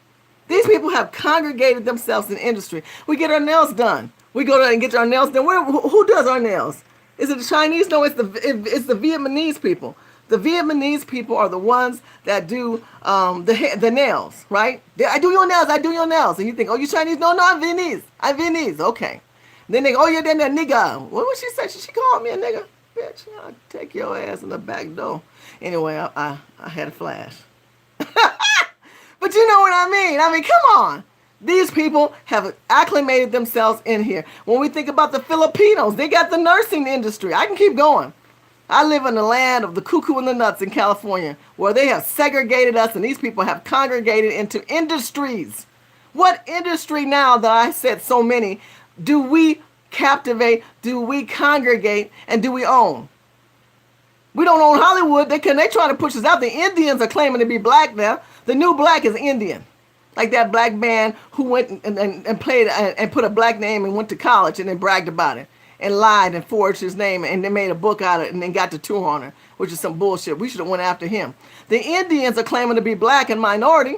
These people have congregated themselves in industry. We get our nails done. We go there and get our nails done. Who does our nails? Is it the Chinese? No, it's the Vietnamese people. The Vietnamese people are the ones that do the nails, right? I do your nails, I do your nails. And you think, oh, you Chinese? No, I'm Vietnamese. I'm Vietnamese. Okay. Then they go, oh, you're that nigga. What was she say? She called me a nigga. Bitch, I'll take your ass in the back door. Anyway, I had a flash. But you know what I mean. I mean, come on. These people have acclimated themselves in here. When we think about the Filipinos, they got the nursing industry. I can keep going. I live in the land of the cuckoo and the nuts in California, where they have segregated us and these people have congregated into industries. What industry now that I said so many do we captivate, do we congregate, and do we own? We don't own Hollywood. They trying to push us out. The Indians are claiming to be black now. The new black is Indian. Like that black man who went and played and put a black name and went to college and then bragged about it and lied and forged his name and then made a book out of it and then got the tour on it, which is some bullshit. We should have went after him. The Indians are claiming to be black and minority.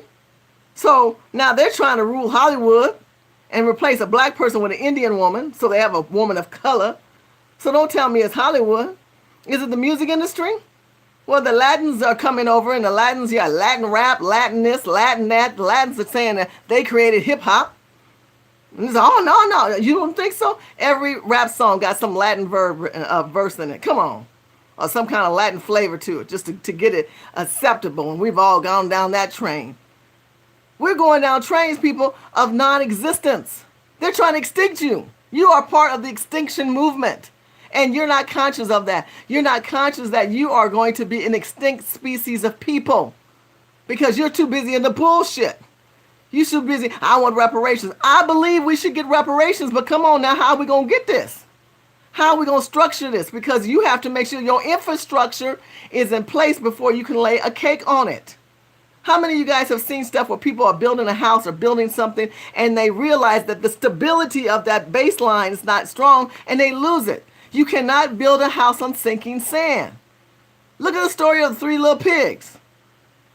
So now they're trying to rule Hollywood and replace a black person with an Indian woman. So they have a woman of color. So don't tell me it's Hollywood. Is it the music industry? Well, the Latins are coming over, and the Latins, yeah, Latin rap, Latin this, Latin that. The Latins are saying that they created hip hop. And like, oh, no, you don't think so? Every rap song got some Latin verse in it. Come on. Or some kind of Latin flavor to it, just to get it acceptable. And we've all gone down that train. We're going down trains, people, of non-existence. They're trying to extinct you. You are part of the extinction movement. And you're not conscious of that. You're not conscious that you are going to be an extinct species of people because you're too busy in the bullshit. You should be busy. I want reparations. I believe we should get reparations, but come on now, how are we going to get this? How are we going to structure this? Because you have to make sure your infrastructure is in place before you can lay a cake on it. How many of you guys have seen stuff where people are building a house or building something and they realize that the stability of that baseline is not strong and they lose it? You cannot build a house on sinking sand. Look at the story of the 3 little pigs.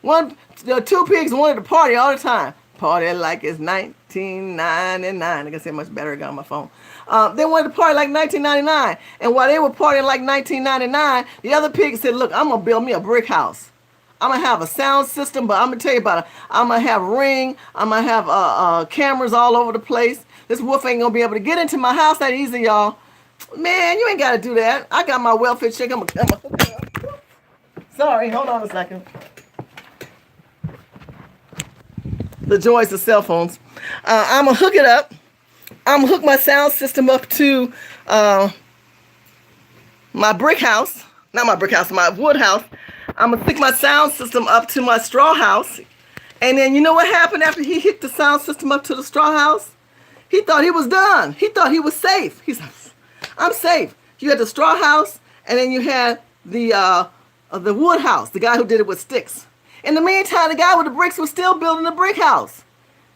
Two pigs wanted to party all the time. Party like it's 1999. I can say much better. I got on my phone. They wanted to party like 1999. And while they were partying like 1999, the other pig said, look, I'm going to build me a brick house. I'm going to have a sound system, but I'm going to tell you about it. I'm going to have ring. I'm going to have cameras all over the place. This wolf ain't going to be able to get into my house that easy, y'all. Man, you ain't got to do that. I got my welfare check. Sorry, hold on a second. The joys of cell phones. I'm going to hook it up. I'm going to hook my sound system up to my brick house. Not my brick house, my wood house. I'm going to stick my sound system up to my straw house. And then you know what happened after he hooked the sound system up to the straw house? He thought he was done. He thought he was safe. He said, I'm safe. You had the straw house, and then you had the wood house, the guy who did it with sticks. In the meantime, the guy with the bricks was still building the brick house,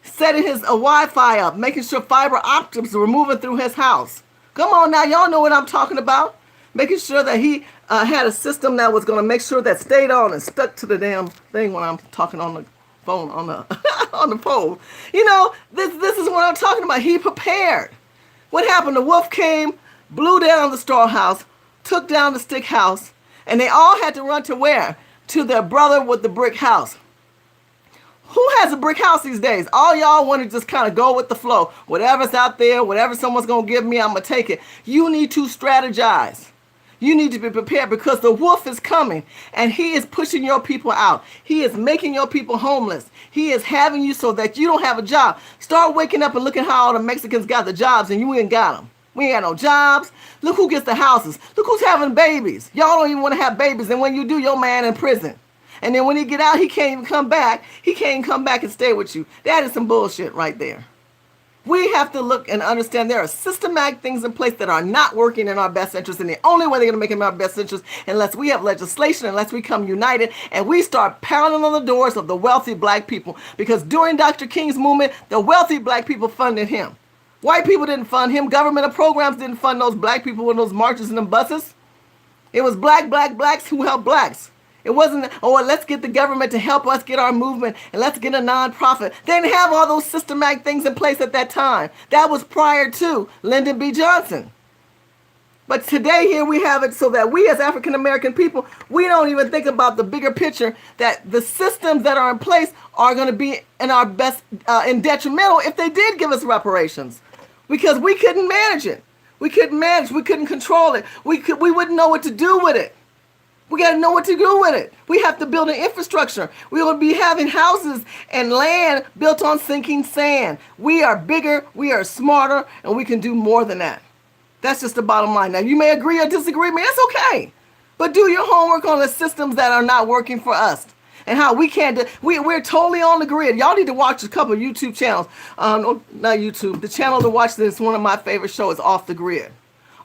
setting his Wi-Fi up, making sure fiber optics were moving through his house. Come on now, y'all know what I'm talking about. Making sure that he had a system that was going to make sure that stayed on and stuck to the damn thing when I'm talking on the phone, on the on the pole. You know, this is what I'm talking about. He prepared. What happened? The wolf came, blew down the straw house, took down the stick house, And they all had to run to where? To their brother with the brick house. Who has a brick house these days? All y'all want to just kind of go with the flow. Whatever's out there, whatever someone's going to give me, I'm going to take it. You need to strategize. You need to be prepared because the wolf is coming and he is pushing your people out. He is making your people homeless. He is having you so that you don't have a job. Start waking up and looking how all the Mexicans got the jobs and you ain't got them. We ain't got no jobs. Look who gets the houses. Look who's having babies. Y'all don't even want to have babies. And when you do, your man in prison. And then when he get out, he can't even come back. He can't even come back and stay with you. That is some bullshit right there. We have to look and understand there are systematic things in place that are not working in our best interest. And the only way they're going to make it in our best interest, unless we have legislation, unless we come united and we start pounding on the doors of the wealthy black people. Because during Dr. King's movement, the wealthy black people funded him. White people didn't fund him. Governmental programs didn't fund those black people in those marches and them buses. It was blacks who helped blacks. It wasn't, oh, let's get the government to help us get our movement and let's get a nonprofit. They didn't have all those systematic things in place at that time. That was prior to Lyndon B. Johnson. But today here we have it so that we as African American people, we don't even think about the bigger picture that the systems that are in place are going to be in our best, in detrimental if they did give us reparations. Because we couldn't manage it. We couldn't manage, we couldn't control it. We wouldn't know what to do with it. We got to know what to do with it. We have to build an infrastructure. We will be having houses and land built on sinking sand. We are bigger, we are smarter, and we can do more than that. That's just the bottom line. Now, you may agree or disagree with me. That's okay. But do your homework on the systems that are not working for us and how we can't do. We're totally on the grid. Y'all need to watch a couple of YouTube channels. No, not YouTube. The channel to watch this, one of my favorite shows, is Off the Grid.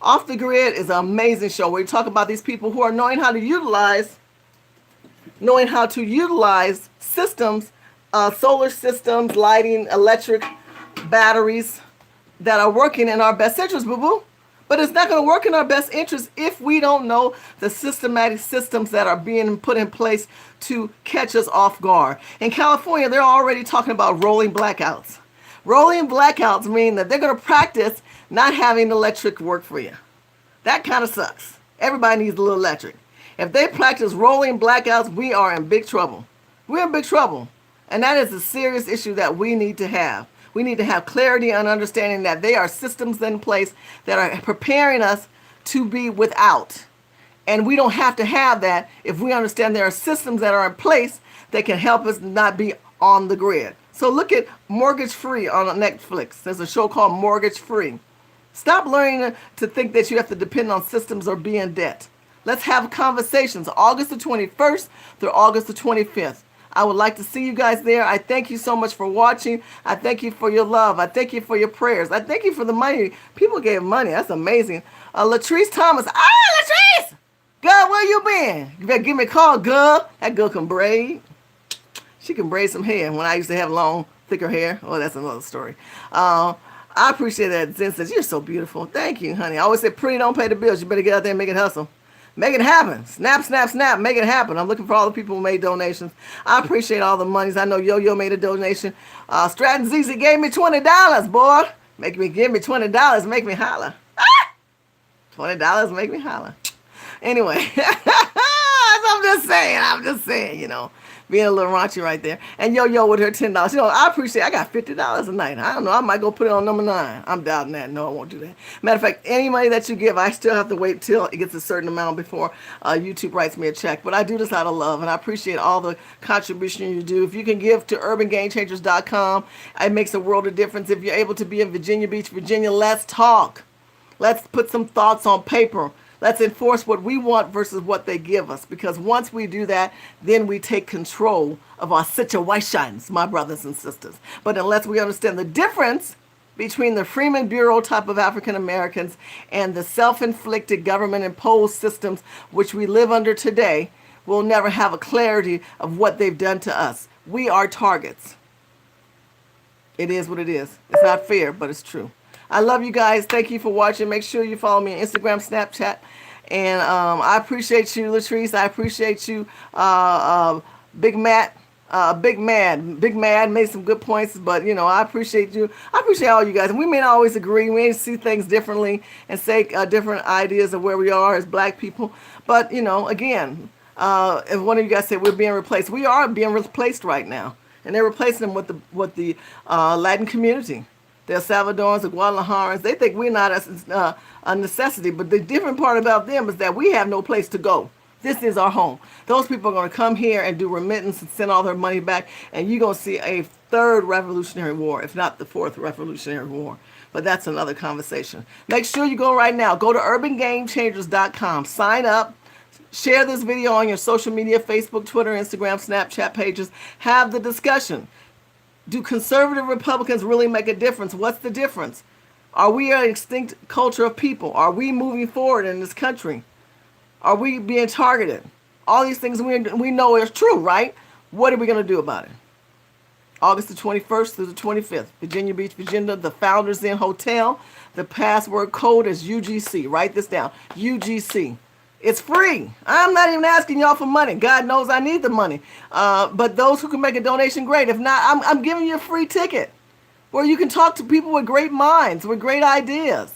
Off the Grid is an amazing show where you talk about these people who are knowing how to utilize systems, solar systems, lighting, electric, batteries that are working in our best interest, boo-boo. But it's not going to work in our best interest if we don't know the systematic systems that are being put in place to catch us off guard. In California, they're already talking about rolling blackouts. Rolling blackouts mean that they're going to practice not having electric work for you. That kind of sucks. Everybody needs a little electric. If they practice rolling blackouts, we are in big trouble. We're in big trouble. And that is a serious issue that we need to have. We need to have clarity and understanding that there are systems in place that are preparing us to be without. And we don't have to have that if we understand there are systems that are in place that can help us not be on the grid. So look at Mortgage Free on Netflix. There's a show called Mortgage Free. Stop learning to think that you have to depend on systems or be in debt. Let's have conversations August the 21st through August the 25th. I would like to see you guys there. I thank you so much for watching. I thank you for your love. I thank you for your prayers. I thank you for the money. People gave money. That's amazing. Latrice Thomas. Latrice! Girl, where you been? You better give me a call, girl. That girl can braid. She can braid some hair. When I used to have long, thicker hair. Oh, that's another story. I appreciate that. Zen says, you're so beautiful. Thank you, honey. I always say, pretty don't pay the bills. You better get out there and make it hustle. Make it happen. Snap, snap, snap. Make it happen. I'm looking for all the people who made donations. I appreciate all the monies. I know Yo-Yo made a donation. Stratton ZZ gave me $20, boy. Give me $20. Make me holler. $20 make me holler. Anyway. I'm just saying, you know. Being a little raunchy right there. And Yo-Yo with her $10. You know, I appreciate it. I got $50 a night. I don't know. I might go put it on number 9. I'm doubting that. No, I won't do that. Matter of fact, any money that you give, I still have to wait till it gets a certain amount before YouTube writes me a check. But I do this out of love, and I appreciate all the contribution you do. If you can give to urbangamechangers.com, it makes a world of difference. If you're able to be in Virginia Beach, Virginia, let's talk. Let's put some thoughts on paper. Let's enforce what we want versus what they give us. Because once we do that, then we take control of our situations, my brothers and sisters. But unless we understand the difference between the Freeman Bureau type of African Americans and the self-inflicted government-imposed systems which we live under today, we'll never have a clarity of what they've done to us. We are targets. It is what it is. It's not fair, but it's true. I love you guys. Thank you for watching. Make sure you follow me on Instagram, Snapchat. And I appreciate you, Latrice. I appreciate you, Big Matt. Big Mad made some good points, but I appreciate you. I appreciate all you guys. And we may not always agree. We may see things differently and say different ideas of where we are as black people. But again, if one of you guys said we're being replaced, we are being replaced right now, and they're replacing them with the Latin community, the El Salvadorans, the Guadalajarans. They think we're not a necessity, but the different part about them is that we have no place to go. This is our home. Those people are going to come here and do remittance and send all their money back, and you're going to see a third Revolutionary War, if not the fourth Revolutionary War. But that's another conversation. Make sure you go right now. Go to urbangamechangers.com. Sign up. Share this video on your social media, Facebook, Twitter, Instagram, Snapchat pages. Have the discussion. Do conservative Republicans really make a difference? What's the difference? Are we an extinct culture of people? Are we moving forward in this country? Are we being targeted? All these things we know is true, right? What are we going to do about it? August the 21st through the 25th, Virginia Beach, Virginia, the Founders Inn Hotel. The password code is UGC. Write this down, UGC. It's free. I'm not even asking y'all for money. God knows I need the money. But those who can make a donation, great. If not, I'm giving you a free ticket where you can talk to people with great minds, with great ideas,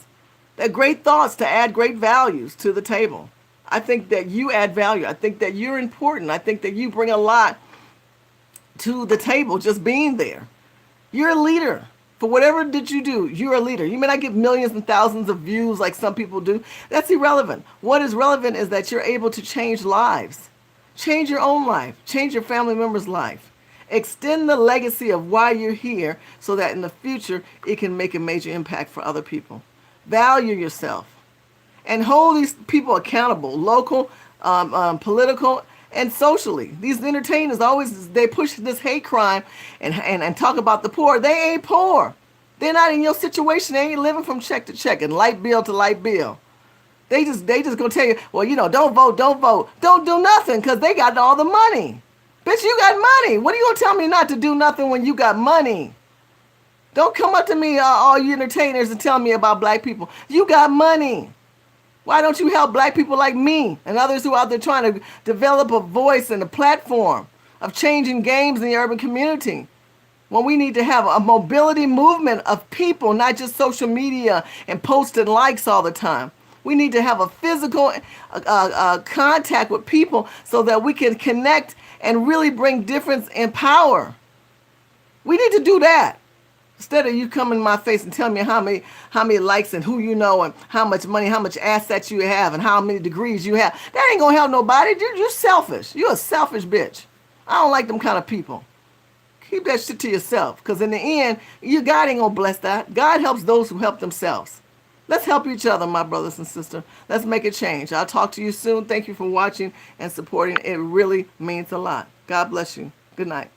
that great thoughts to add great values to the table. I think that you add value. I think that you're important. I think that you bring a lot to the table just being there. You're a leader. For whatever that you do, you're a leader. You may not get millions and thousands of views like some people do. That's irrelevant. What is relevant is that you're able to change lives. Change your own life. Change your family member's life. Extend the legacy of why you're here so that in the future it can make a major impact for other people. Value yourself. And hold these people accountable, local, political, and socially. These entertainers they push this hate crime and talk about the poor. They ain't poor. They're not in your situation. They ain't living from check to check and light bill to light bill. They just gonna tell you, well, don't vote. Don't do nothing because they got all the money. Bitch, you got money. What are you gonna tell me not to do nothing when you got money? Don't come up to me, all you entertainers, and tell me about black people. You got money. Why don't you help black people like me and others who are out there trying to develop a voice and a platform of changing games in the urban community? When we need to have a mobility movement of people, not just social media and posting likes all the time. We need to have a physical contact with people so that we can connect and really bring difference and power. We need to do that. Instead of you coming in my face and telling me how many likes and who you know and how much money, how much assets you have and how many degrees you have. That ain't gonna help nobody. You're selfish. You're a selfish bitch. I don't like them kind of people. Keep that shit to yourself, because in the end, God ain't gonna bless that. God helps those who help themselves. Let's help each other, my brothers and sisters. Let's make a change. I'll talk to you soon. Thank you for watching and supporting. It really means a lot. God bless you. Good night.